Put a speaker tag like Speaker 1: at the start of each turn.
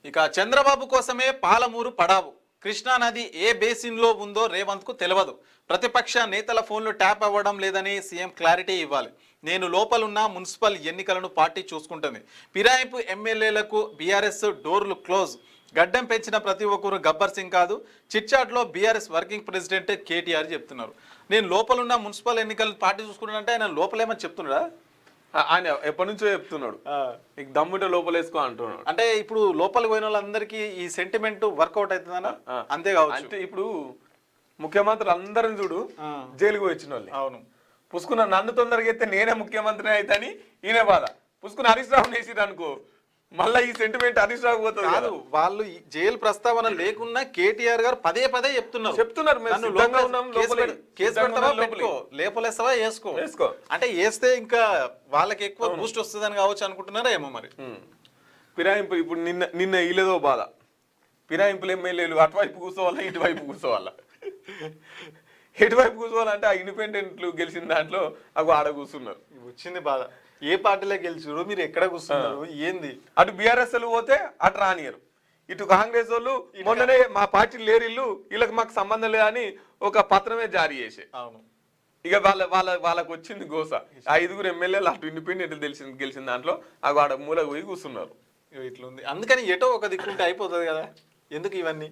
Speaker 1: ఇక చంద్రబాబు కోసమే పాలమూరు పడావు. కృష్ణానది ఏ బేసిన్లో ఉందో రేవంత్కు తెలియదు. ప్రతిపక్ష నేతల ఫోన్లు ట్యాప్ అవ్వడం లేదని సీఎం క్లారిటీ ఇవ్వాలి. నేను లోపలున్న మున్సిపల్ ఎన్నికలను పార్టీ చూసుకుంటుంది. ఫిరాయింపు ఎమ్మెల్యేలకు బీఆర్ఎస్ డోర్లు క్లోజ్. గడ్డం పెంచిన ప్రతి ఒక్కరు గబ్బర్ సింగ్ కాదు. చిట్చాట్లో బీఆర్ఎస్ వర్కింగ్ ప్రెసిడెంట్ కేటీఆర్ చెప్తున్నారు. నేను లోపలున్న మున్సిపల్ ఎన్నికలను పార్టీ చూసుకుంటానంటే ఆయన లోపలేమని చెప్తున్నాడా?
Speaker 2: ఆయన ఎప్పటి నుంచో చెప్తున్నాడు, నీకు దమ్ముంటే లోపలేసుకో అంటున్నాడు.
Speaker 1: అంటే ఇప్పుడు లోపలికి పోయిన వాళ్ళందరికీ ఈ సెంటిమెంట్ వర్కౌట్ అవుతుందన్న అంతే కావచ్చు.
Speaker 2: అంటే ఇప్పుడు ముఖ్యమంత్రి అందరిని చూడు జైలుకు వచ్చిన వాళ్ళు.
Speaker 1: అవును,
Speaker 2: పుసుకున్న నన్ను తొందరగా ఎత్తే నేనే ముఖ్యమంత్రి అయితే అని ఈయన బాధ. పుసుకున్న హరీష్ రావు వేసిరు అనుకో, మళ్ళీ ఈ సెంటిమెంట్ హరీష్ రావు పోతుంది
Speaker 1: కాదు. వాళ్ళు జైలు ప్రస్తావన లేకున్నా కేటీఆర్ గారు పదే పదే చెప్తున్నారు లేపలేస్తావా వేసుకో అంటే వేస్తే ఇంకా వాళ్ళకి ఎక్కువ బూస్ట్ వస్తుందని కావచ్చు అనుకుంటున్నారా ఏమో మరి.
Speaker 2: ఫిరాయింపు ఇప్పుడు నిన్న ఇలేదో బాధ. ఫిరాయింపులు ఎమ్మెల్యేలు అటువైపు కూర్చోవాలా ఇటువైపు కూర్చోవాలా. ఎటువైపు కూర్చోవాలంటే ఆ ఇండిపెండెంట్లు గెలిచిన దాంట్లో అవి ఆడ కూర్చున్నారు.
Speaker 1: వచ్చింది బాధ. ఏ పార్టీలో గెలిచారు, మీరు ఎక్కడ కూర్చున్నారు, ఏంది?
Speaker 2: అటు బీఆర్ఎస్ పోతే అటు రానియరు, ఇటు కాంగ్రెస్ వాళ్ళు మొన్ననే మా పార్టీ లేరు, వీళ్ళకి మాకు సంబంధం లేదని ఒక పత్రమే జారీ చేసే.
Speaker 1: అవును,
Speaker 2: ఇక వాళ్ళకి వచ్చింది గోస. 5 ఎమ్మెల్యేలు అటు ఇండిపెండెంట్ గెలిచిన దాంట్లో అవి ఆడ మూలకు పోయి కూర్చున్నారు.
Speaker 1: ఇట్లుంది. అందుకని ఎటో ఒక దిక్కుంటే అయిపోతుంది కదా, ఎందుకు ఇవన్నీ?